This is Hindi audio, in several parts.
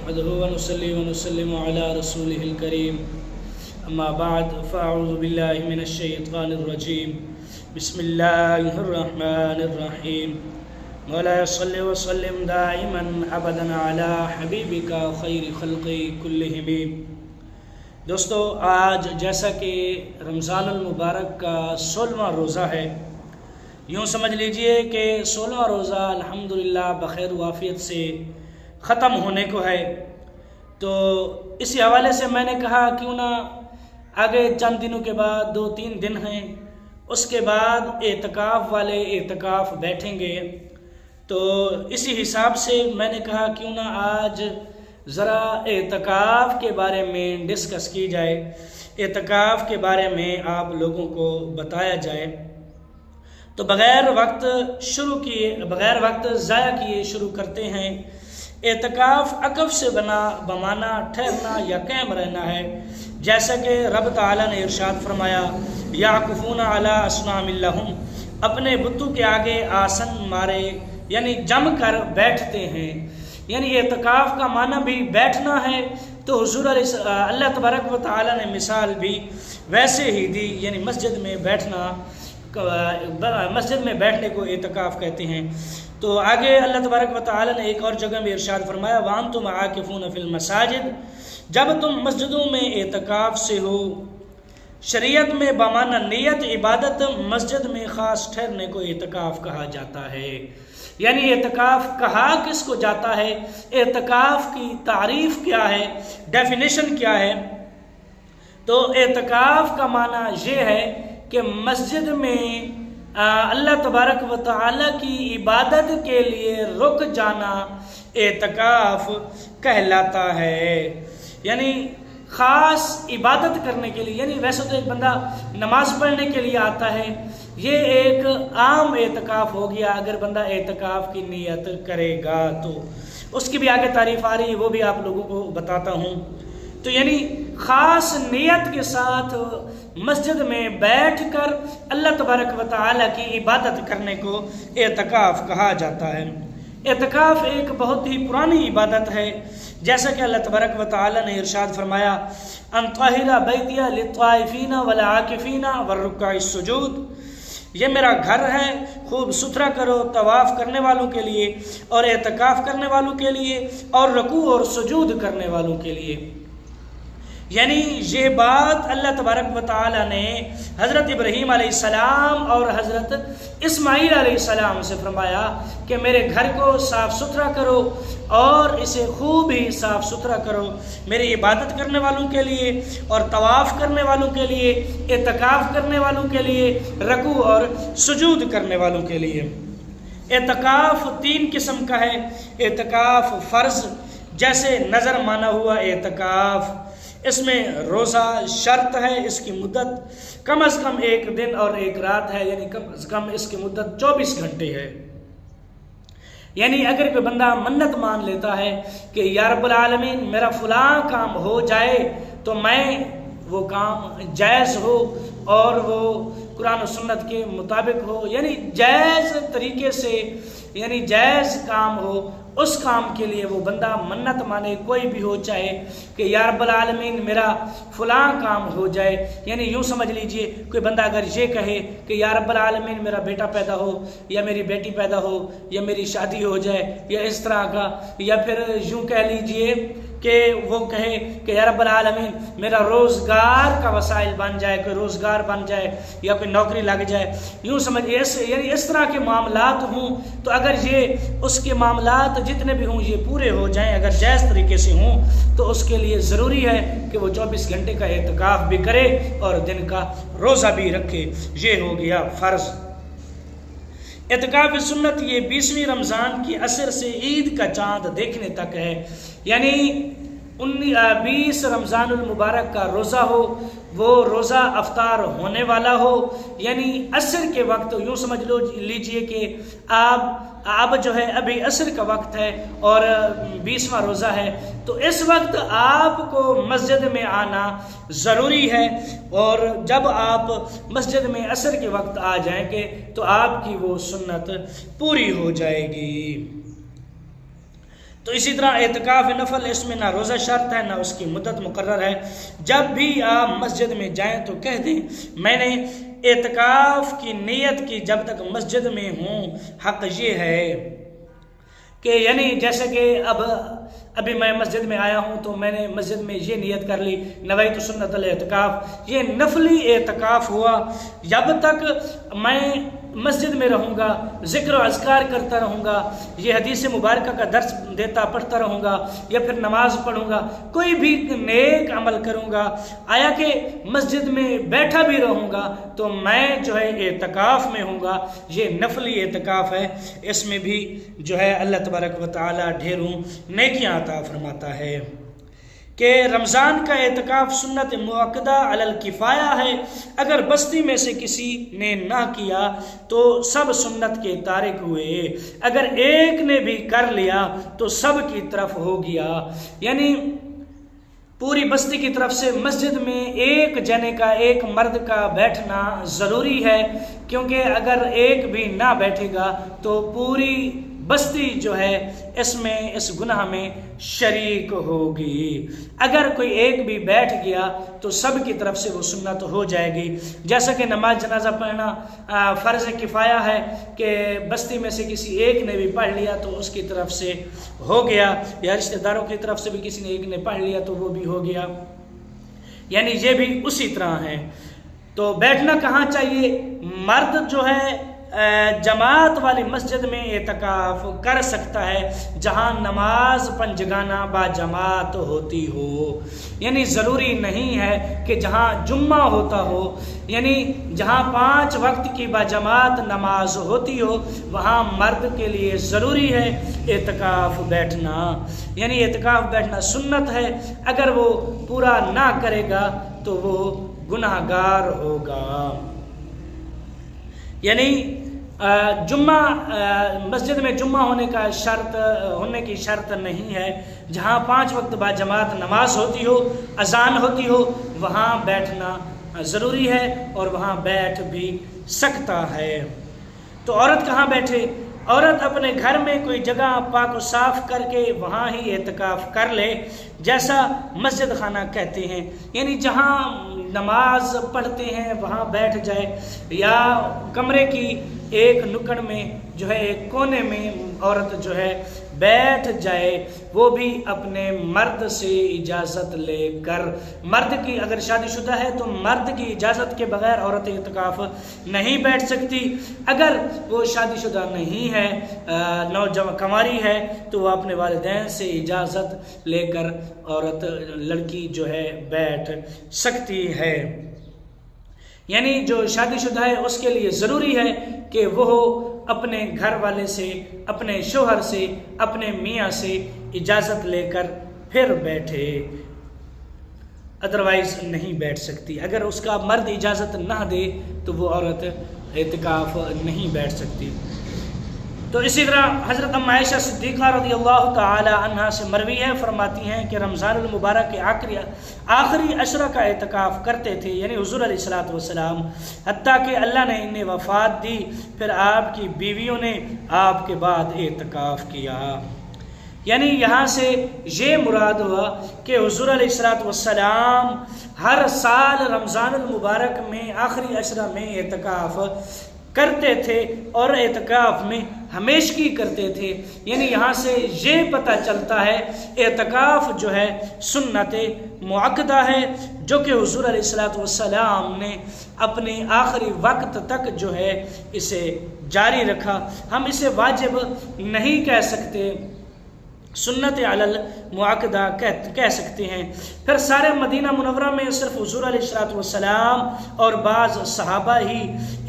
नहमदुहु व नुसल्ली व नुसल्लिमु अला रसूलिहिल करीम अम्मा बाद फ़अऊज़ु बिल्लाहि मिनश शैतानिर रजीम बिस्मिल्लाहिर रहमानिर रहीम मौला सल्लि व सल्लिम दाइमन अबदन अला हबीबिका खैरि खल्क़ि कुल्लिहिम। दोस्तों, आज जैसा कि रमज़ानुल मुबारक का 16वां रोज़ा है, यूँ समझ लीजिए कि 16वां रोज़ा अल्हम्दुलिल्लाह बख़ैर वाफ़ियत से ख़त्म होने को है। तो इसी हवाले से मैंने कहा क्यों ना आगे चंद दिनों के बाद 2-3 दिन हैं, उसके बाद एतकाफ़ वाले एतकाफ़ बैठेंगे। तो इसी हिसाब से मैंने कहा क्यों ना आज ज़रा एतकाफ़ के बारे में डिस्कस की जाए, एतकाफ़ के बारे में आप लोगों को बताया जाए। तो बग़ैर वक्त ज़ाया किए शुरू करते हैं। एतकाफ़ अक़फ़ से बमाना ठहरना या कायम रहना है, जैसा कि रब ताला ने इरशाद फरमाया याकुफूना अला अस्नामिल लहुम, अपने बुतों के आगे आसन मारे यानी जम कर बैठते हैं। यानी एतकाफ़ का माना भी बैठना है। तो हुज़ूर अल्लाह तबारक व तआला ने मिसाल भी वैसे ही दी, यानी मस्जिद में बैठने को एतकाफ़ कहते हैं। तो आगे अल्लाह तबारक व तआला ने एक और जगह में इरशाद फरमाया वांतुम आकिफून फिल मसाजिद, जब तुम मस्जिदों में एतकाफ़ से हो। शरीयत में बमाना नियत इबादत मस्जिद में ख़ास ठहरने को एतकाफ़ कहा जाता है। यानी एतकाफ़ कहा किसको जाता है, एतकाफ़ की तारीफ़ क्या है, डेफिनेशन क्या है। तो एतकाफ़ का माना ये है कि मस्जिद में अल्लाह तबारक व तआला की इबादत के लिए रुक जाना एतकाफ़ कहलाता है। यानी ख़ास इबादत करने के लिए, यानी वैसे तो एक बंदा नमाज़ पढ़ने के लिए आता है, ये एक आम एतकाफ़ हो गया। अगर बंदा एतकाफ़ की नीयत करेगा तो उसकी भी आगे तारीफ़ आ रही है, वो भी आप लोगों को बताता हूँ। तो यानी ख़ास नियत के साथ मस्जिद में बैठकर अल्लाह तबारक व तआला की इबादत करने को एतकाफ़ कहा जाता है। एतकाफ़ एक बहुत ही पुरानी इबादत है, जैसा कि अल्लाह तबारक व तआला ने इरशाद फरमाया अनताहिरा बैतिया लित्वाइफीना वल आकिफीना वर्रुक्काइस सुजूद, ये मेरा घर है, खूब सुथरा करो तवाफ़ करने वालों के लिए और एतकाफ़ करने वालों के लिए और रुकू और सुजूद करने वालों के लिए। यानी ये बात अल्लाह तबारक व तआला ने हज़रत इब्राहीम अलैहिस्सलाम और हज़रत इस्माईल अलैहिस्सलाम से फरमाया कि मेरे घर को साफ़ सुथरा करो और इसे खूब ही साफ़ सुथरा करो मेरी इबादत करने वालों के लिए और तवाफ़ करने वालों के लिए, एतकाफ़ करने वालों के लिए, रकू और सुजूद करने वालों के लिए। एतकाफ़ 3 किस्म का है। एतकाफ़ फ़र्ज़, जैसे नज़र माना हुआ एतकाफ़, इसमें रोज़ा शर्त है, इसकी मुद्दत कम अज़ कम 1 दिन और 1 रात है, यानी कम अज़ कम इसकी मुद्दत 24 घंटे है। यानी अगर कोई बंदा मन्नत मान लेता है कि या रब्बुल आलमीन मेरा फ़लाँ काम हो जाए, तो मैं वो काम जायज़ हो और वो कुरान और सुन्नत के मुताबिक हो, यानी जायज़ तरीके से, यानी जायज़ काम हो, उस काम के लिए वो बंदा मन्नत माने, कोई भी हो, चाहे कि या रब्बुल आलमीन मेरा फ़लाँ काम हो जाए। यानी यूँ समझ लीजिए कोई बंदा अगर ये कहे कि या रब्बुल आलमीन मेरा बेटा पैदा हो या मेरी बेटी पैदा हो या मेरी शादी हो जाए या इस तरह का, या फिर यूँ कह लीजिए कि वो कहे कि या रब्बुल आलमीन मेरा रोज़गार का वसाइल बन जाए, कोई रोज़गार बन जाए या कोई नौकरी लग जाए, यूँ समझिए यानी इस तरह के मामलात हों, तो अगर ये उसके मामलात जितने भी हों ये पूरे हो जाएं, अगर जायज़ तरीके से हों, तो उसके लिए ज़रूरी है कि वो 24 घंटे का एतकाफ़ भी करे और दिन का रोज़ा भी रखे। ये हो गया फ़र्ज़। एतकाफ़ सुन्नत ये 20वीं रमज़ान की असर से ईद का चाँद देखने तक है। यानी 20 रमज़ानुल मुबारक का रोज़ा हो, वो रोज़ा अफ्तार होने वाला हो, यानी असर के वक्त, यूँ समझ लीजिए कि अब जो है अभी असर का वक्त है और 20वां रोज़ा है, तो इस वक्त आपको मस्जिद में आना ज़रूरी है। और जब आप मस्जिद में असर के वक्त आ जाएंगे तो आपकी वो सुन्नत पूरी हो जाएगी। तो इसी तरह एतकाफ़ नफल, इसमें ना रोज़ा शर्त है ना उसकी मुद्दत मुकर्रर है। जब भी आप मस्जिद में जाएं तो कह दें मैंने एतकाफ़ की नीयत की जब तक मस्जिद में हूँ। हक़ ये है कि यानी जैसे कि अभी मैं मस्जिद में आया हूँ तो मैंने मस्जिद में ये नियत कर ली नवैतु सुन्नतल एतकाफ़, ये नफली एतकाफ़ हुआ। जब तक मैं मस्जिद में रहूँगा, ज़िक्र और अज़कार करता रहूँगा, ये हदीस मुबारक का दर्स देता पढ़ता रहूँगा या फिर नमाज पढ़ूँगा, कोई भी नेक अमल करूँगा, आया कि मस्जिद में बैठा भी रहूँगा तो मैं जो है एतकाफ़ में हूँगा। ये नफली एतकाफ़ है, इसमें भी जो है अल्लाह तबारक व तआला ढेरों नेकियां अता फरमाता है। कि रमज़ान का एतकाफ़ सुन्नत मुअक्कदा अलल किफ़ाया है। अगर बस्ती में से किसी ने ना किया तो सब सुन्नत के तारिक हुए, अगर एक ने भी कर लिया तो सब की तरफ हो गया। यानी पूरी बस्ती की तरफ से मस्जिद में एक जने का, एक मर्द का बैठना ज़रूरी है, क्योंकि अगर एक भी ना बैठेगा तो पूरी बस्ती जो है इसमें, इस गुनाह में शरीक होगी। अगर कोई एक भी बैठ गया तो सब की तरफ से वो सुन्नत हो जाएगी। जैसा कि नमाज जनाजा पढ़ना फ़र्ज़ किफ़ाया है कि बस्ती में से किसी एक ने भी पढ़ लिया तो उसकी तरफ से हो गया, या रिश्तेदारों की तरफ से भी किसी ने एक ने पढ़ लिया तो वो भी हो गया। यानी ये भी उसी तरह है। तो बैठना कहाँ चाहिए? मर्द जो है जमात वाली मस्जिद में एतकाफ़ कर सकता है जहाँ नमाज पंजगाना बाजमात होती हो। यानी ज़रूरी नहीं है कि जहाँ जुम्मा होता हो, यानी जहाँ 5 वक्त की बाजमात नमाज होती हो, वहाँ मर्द के लिए ज़रूरी है एतकाफ़ बैठना। यानी एतकाफ़ बैठना सुन्नत है, अगर वो पूरा ना करेगा तो वो गुनाहगार होगा। यानी जुम्मा मस्जिद में जुम्मा होने की शर्त नहीं है। जहाँ 5 वक्त बाद जमात नमाज होती हो, अजान होती हो, वहाँ बैठना ज़रूरी है और वहाँ बैठ भी सकता है। तो औरत कहाँ बैठे? औरत अपने घर में कोई जगह पाक व साफ करके वहाँ ही एतकाफ़ कर ले, जैसा मस्जिद खाना कहते हैं। यानी जहाँ नमाज पढ़ते हैं वहाँ बैठ जाए, या कमरे की एक नुक्कड़ में जो है एक कोने में औरत जो है बैठ जाए, वो भी अपने मर्द से इजाज़त लेकर। मर्द की अगर शादीशुदा है तो मर्द की इजाज़त के बगैर औरत एतकाफ़ नहीं बैठ सकती। अगर वो शादीशुदा नहीं है, नौजवान कंवारी है, तो वह अपने वालिदैन से इजाज़त लेकर औरत लड़की जो है बैठ सकती है। यानी जो शादीशुदा है उसके लिए ज़रूरी है कि वो अपने घर वाले से, अपने शोहर से, अपने मियाँ से इजाज़त लेकर फिर बैठे, अदरवाइज़ नहीं बैठ सकती। अगर उसका मर्द इजाज़त ना दे तो वो औरत एतकाफ़ नहीं बैठ सकती। तो इसी तरह हज़रत अम्मा आयशा सिद्दीक़ा रज़ियल्लाहु ताला अन्हा से मरवी है, फरमाती हैं कि रमज़ानुल मुबारक के आखिरी अशरा का एतकाफ़ करते थे, यानी हुज़ूर अलैहिस्सलातु वस्सलाम, हत्ता कि अल्लाह ने इन्हें वफ़ात दी, फिर आपकी बीवियों ने आपके बाद एतकाफ़ किया। यानी यहाँ से ये मुराद हुआ कि हुज़ूर अलैहिस्सलातु वस्सलाम हर साल रमज़ानुल मुबारक में आखिरी अशरा में एतकाफ़ करते थे और एतकाफ़ में हमेशगी करते थे। यानी यहाँ से ये पता चलता है एतकाफ़ जो है सुन्नत मुअक्कदा है, जो कि हुज़ूर अलैहिस्सलातु वस्सलाम ने अपने आखिरी वक्त तक जो है इसे जारी रखा। हम इसे वाजिब नहीं कह सकते, सुन्नत अलल मुअक्कदा कह सकते हैं। फिर सारे मदीना मुनव्वरा में सिर्फ हुज़ूर अलैहिस्सलातु वस्सलाम और बाज़ सहाबा ही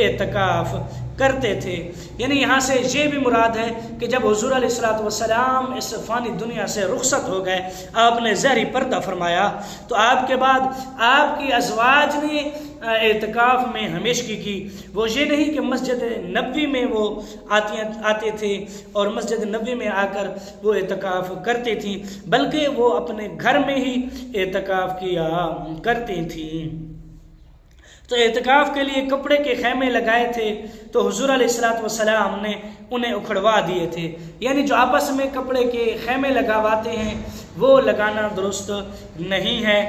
एतकाफ़ करते थे। यानी यहाँ से ये भी मुराद है कि जब हुज़ूर अलैहिस्सलातु वस्सलाम इस फ़ानी दुनिया से रुखसत हो गए, आपने ज़हरी पर्दा फरमाया, तो आपके बाद आपकी अज़वाज ने एतकाफ़ में हमेशगी की। वो ये नहीं कि मस्जिद नबवी में वो आते थे और मस्जिद नबवी में आकर वो एतकाफ़ करती थी, बल्कि वो अपने घर में ही एतकाफ़ किया करती थी। तो एतकाफ़ के लिए कपड़े के खैमे लगाए थे, तो हुजूर अलैहिस्सलातु वस्सलाम ने उन्हें उखड़वा दिए थे। यानी जो आपस में कपड़े के खैमे लगावाते हैं वो लगाना दुरुस्त नहीं है,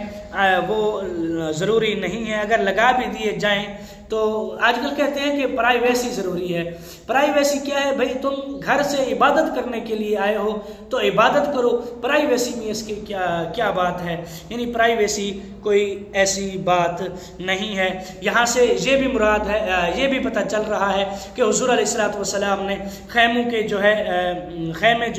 वो ज़रूरी नहीं है। अगर लगा भी दिए जाएं तो आजकल कहते हैं कि प्राइवेसी ज़रूरी है। प्राइवेसी क्या है भाई, तुम घर से इबादत करने के लिए आए हो तो इबादत करो, प्राइवेसी में इसकी क्या बात है। यानी प्राइवेसी कोई ऐसी बात नहीं है। यहाँ से ये भी मुराद है, ये भी पता चल रहा है कि हुजूर अलैहिस्सलातु वस्सलाम ने खैमों के खैमे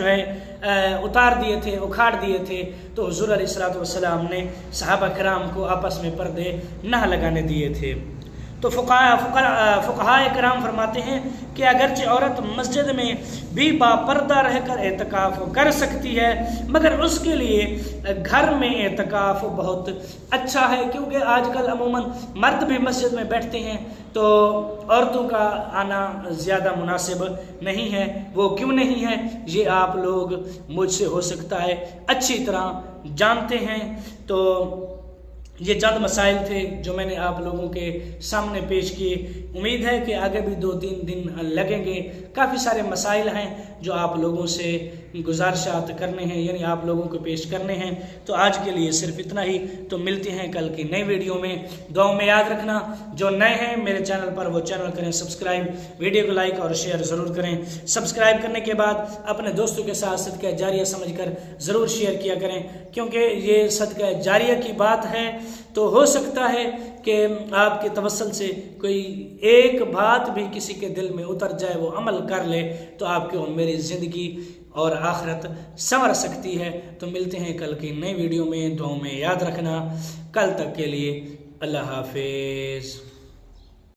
उतार दिए थे, उखाड़ दिए थे। तो हुजूर अलैहिस्सलातु वस्सलाम ने सहाबा किराम को आपस में पर्दे ना लगाने दिए थे। तो फुक़हा किराम फरमाते हैं कि अगरचे औरत मस्जिद में भी बापर्दा रहकर एतकाफ़ कर सकती है, मगर उसके लिए घर में एतकाफ़ बहुत अच्छा है, क्योंकि आजकल अमूमन मर्द भी मस्जिद में बैठते हैं तो औरतों का आना ज़्यादा मुनासिब नहीं है। वो क्यों नहीं है ये आप लोग मुझसे हो सकता है अच्छी तरह जानते हैं। तो ये चंद मसाइल थे जो मैंने आप लोगों के सामने पेश किए। उम्मीद है कि आगे भी 2-3 दिन लगेंगे। काफ़ी सारे मसाइल हैं जो आप लोगों से गुजारिशात करने हैं, यानी आप लोगों को पेश करने हैं। तो आज के लिए सिर्फ इतना ही। तो मिलते हैं कल की नई वीडियो में। दुआ में याद रखना, जो नए हैं मेरे चैनल पर वो चैनल करें सब्सक्राइब, वीडियो को लाइक और शेयर ज़रूर करें। सब्सक्राइब करने के बाद अपने दोस्तों के साथ सदका जारिया समझकर ज़रूर शेयर किया करें, क्योंकि ये सदका जारिया की बात है। तो हो सकता है कि आपके तवस्सुल से कोई एक बात भी किसी के दिल में उतर जाए, वो अमल कर ले, तो आपकी और मेरी ज़िंदगी और आखिरत संवर सकती है। तो मिलते हैं कल की नई वीडियो में। दुआ में याद रखना। कल तक के लिए अल्लाह हाफिज़।